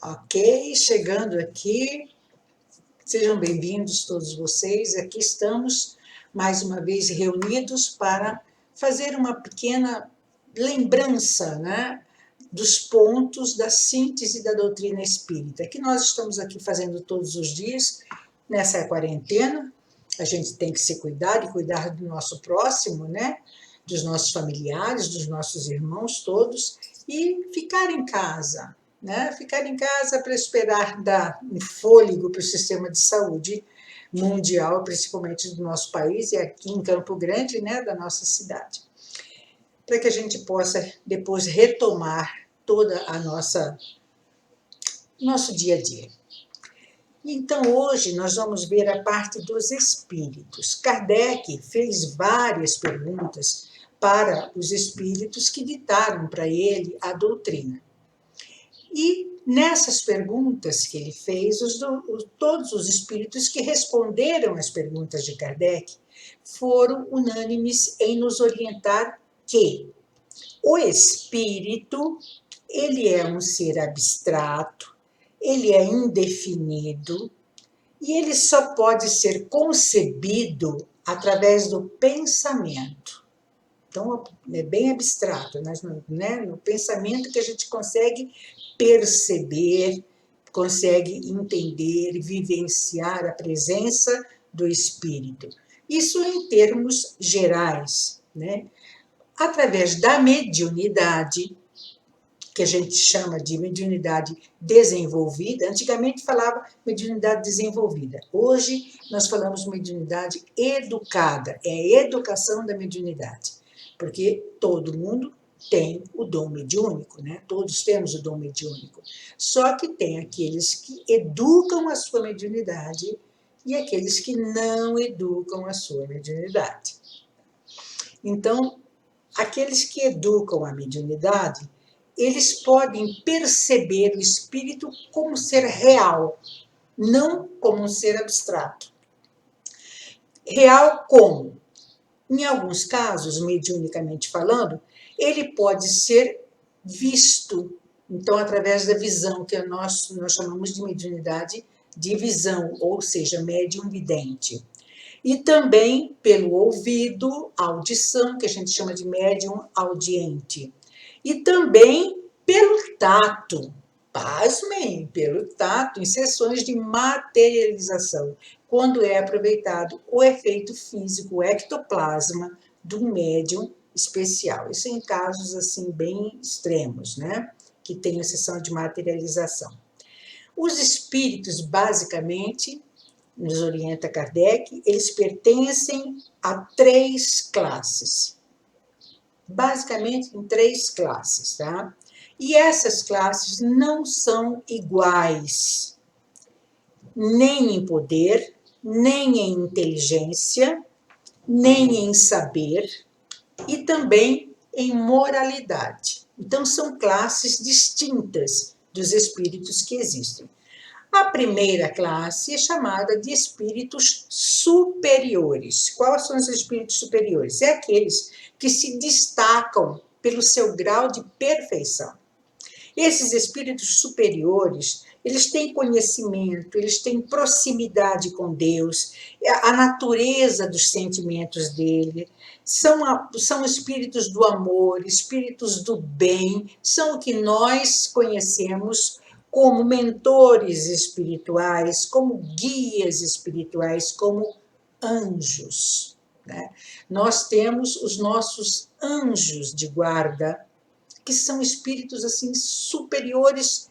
Ok, chegando aqui, sejam bem-vindos todos vocês. Aqui estamos mais uma vez reunidos para fazer uma pequena lembrança, né, dos pontos da síntese da doutrina espírita, que nós estamos aqui fazendo todos os dias nessa quarentena. A gente tem que se cuidar e cuidar do nosso próximo, né, dos nossos familiares, dos nossos irmãos todos, e ficar em casa. Né? Ficar em casa para esperar dar um fôlego para o sistema de saúde mundial, principalmente do nosso país e aqui em Campo Grande, né, da nossa cidade, para que a gente possa depois retomar toda a nosso dia a dia. Então, hoje nós vamos ver a parte dos espíritos. Kardec fez várias perguntas para os espíritos que ditaram para ele a doutrina. E nessas perguntas que ele fez, todos os espíritos que responderam às perguntas de Kardec foram unânimes em nos orientar que o espírito, ele é um ser abstrato, ele é indefinido e ele só pode ser concebido através do pensamento. Então, é bem abstrato, né? No pensamento que a gente consegue perceber, consegue entender, vivenciar a presença do espírito. Isso em termos gerais, né? Através da mediunidade, que a gente chama de mediunidade desenvolvida, antigamente falava mediunidade desenvolvida, hoje nós falamos mediunidade educada, é a educação da mediunidade, porque todo mundo tem o dom mediúnico, né? Todos temos o dom mediúnico, só que tem aqueles que educam a sua mediunidade e aqueles que não educam a sua mediunidade. Então, aqueles que educam a mediunidade, eles podem perceber o espírito como ser real, não como um ser abstrato. Real como? Em alguns casos, mediunicamente falando, ele pode ser visto, então, através da visão, que nós chamamos de mediunidade de visão, ou seja, médium vidente. E também pelo ouvido, audição, que a gente chama de médium audiente. E também pelo tato, pasmem, pelo tato, em sessões de materialização, quando é aproveitado o efeito físico, o ectoplasma do médium especial. Isso em casos assim bem extremos, né? Que tem a sessão de materialização. Os espíritos, basicamente, nos orienta Kardec, eles pertencem a 3 classes. Basicamente em 3 classes, tá? E essas classes não são iguais, nem em poder, nem em inteligência, nem em saber e também em moralidade. Então, são classes distintas dos espíritos que existem. A primeira classe é chamada de espíritos superiores. Quais são os espíritos superiores? É aqueles que se destacam pelo seu grau de perfeição. Esses espíritos superiores, eles têm conhecimento, eles têm proximidade com Deus, a natureza dos sentimentos dele, são espíritos do amor, espíritos do bem, são o que nós conhecemos como mentores espirituais, como guias espirituais, como anjos. Né? Nós temos os nossos anjos de guarda, que são espíritos assim superiores,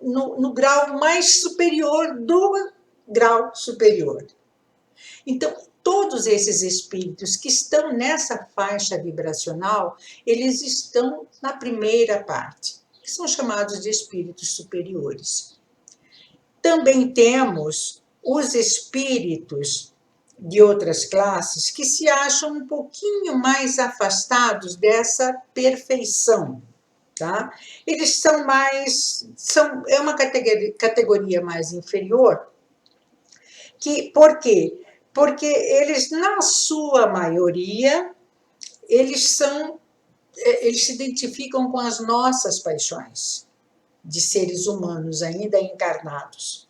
no grau mais superior do grau superior. Então, todos esses espíritos que estão nessa faixa vibracional, eles estão na primeira parte, que são chamados de espíritos superiores. Também temos os espíritos de outras classes que se acham um pouquinho mais afastados dessa perfeição. Tá? Eles é uma categoria mais inferior. Por quê? Porque eles, na sua maioria, eles se identificam com as nossas paixões. de seres humanos ainda encarnados.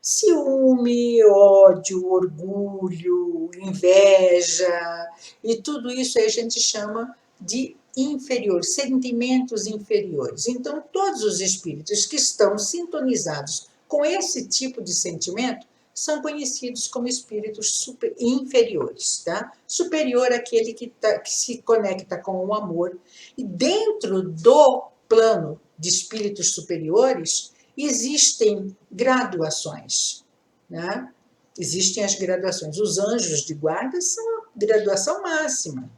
Ciúme, ódio, orgulho, inveja, e tudo isso aí a gente chama de inferior, sentimentos inferiores. Então, todos os espíritos que estão sintonizados com esse tipo de sentimento são conhecidos como espíritos inferiores, tá? Superior àquele que se conecta com o amor. E dentro do plano de espíritos superiores, existem graduações, né? Existem as graduações. Os anjos de guarda são a graduação máxima,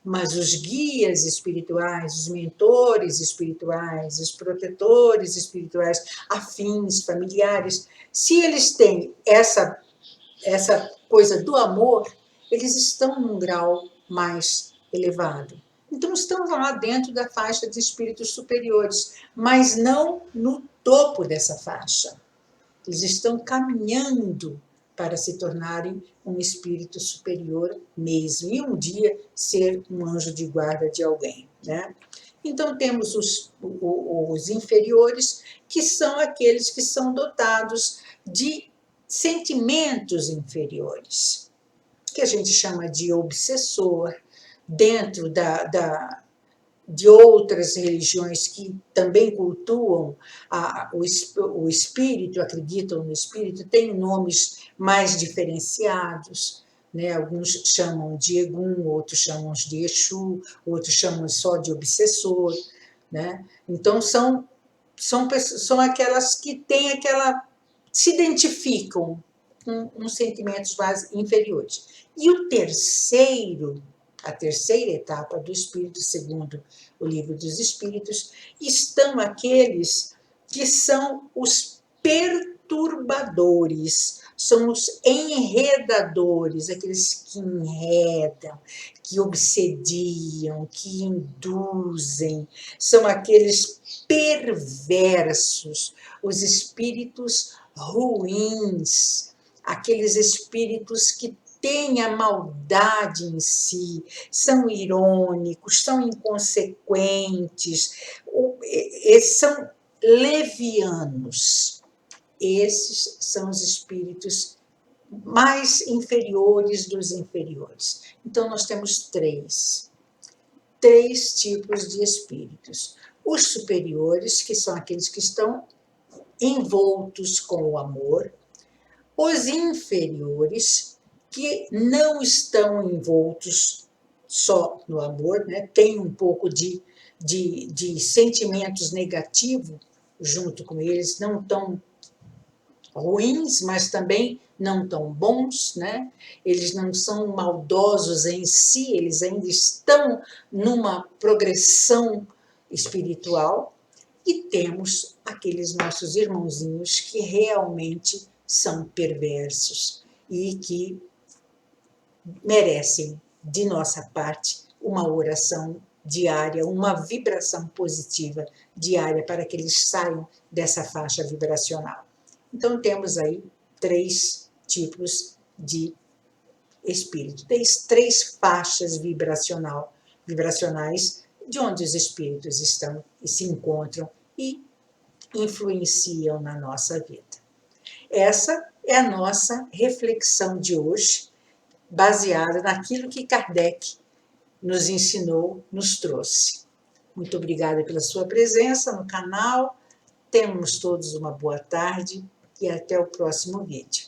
mas os guias espirituais, os mentores espirituais, os protetores espirituais, afins, familiares, se eles têm essa coisa do amor, eles estão num grau mais elevado. Então, estão lá dentro da faixa de espíritos superiores, mas não no topo dessa faixa. Eles estão caminhando para se tornarem um espírito superior mesmo, e um dia ser um anjo de guarda de alguém, né? Então, temos os inferiores, que são aqueles que são dotados de sentimentos inferiores, que a gente chama de obsessor, dentro de outras religiões que também cultuam o espírito, acreditam no espírito, têm nomes mais diferenciados, né? Alguns chamam de Egum, outros chamam de Exu, outros chamam só de obsessor, né? Então, são aquelas que têm se identificam com uns sentimentos mais inferiores. E a terceira etapa do espírito, segundo o Livro dos Espíritos, estão aqueles que são os perturbadores, são os enredadores, aqueles que enredam, que obsediam, que induzem, são aqueles perversos, os espíritos ruins, aqueles espíritos que têm a maldade em si, são irônicos, são inconsequentes, são levianos. Esses são os espíritos mais inferiores dos inferiores. Então, nós temos três tipos de espíritos. Os superiores, que são aqueles que estão envoltos com o amor. Os inferiores, que não estão envoltos só no amor, né? Tem um pouco de sentimentos negativos junto com eles, não tão ruins, mas também não tão bons, né? Eles não são maldosos em si, eles ainda estão numa progressão espiritual. E temos aqueles nossos irmãozinhos que realmente são perversos e que merecem, de nossa parte, uma oração diária, uma vibração positiva diária para que eles saiam dessa faixa vibracional. Então, temos aí 3 tipos de espírito, três faixas vibracionais de onde os espíritos estão e se encontram e influenciam na nossa vida. Essa é a nossa reflexão de hoje, baseada naquilo que Kardec nos ensinou, nos trouxe. Muito obrigada pela sua presença no canal. Tenhamos todos uma boa tarde e até o próximo vídeo.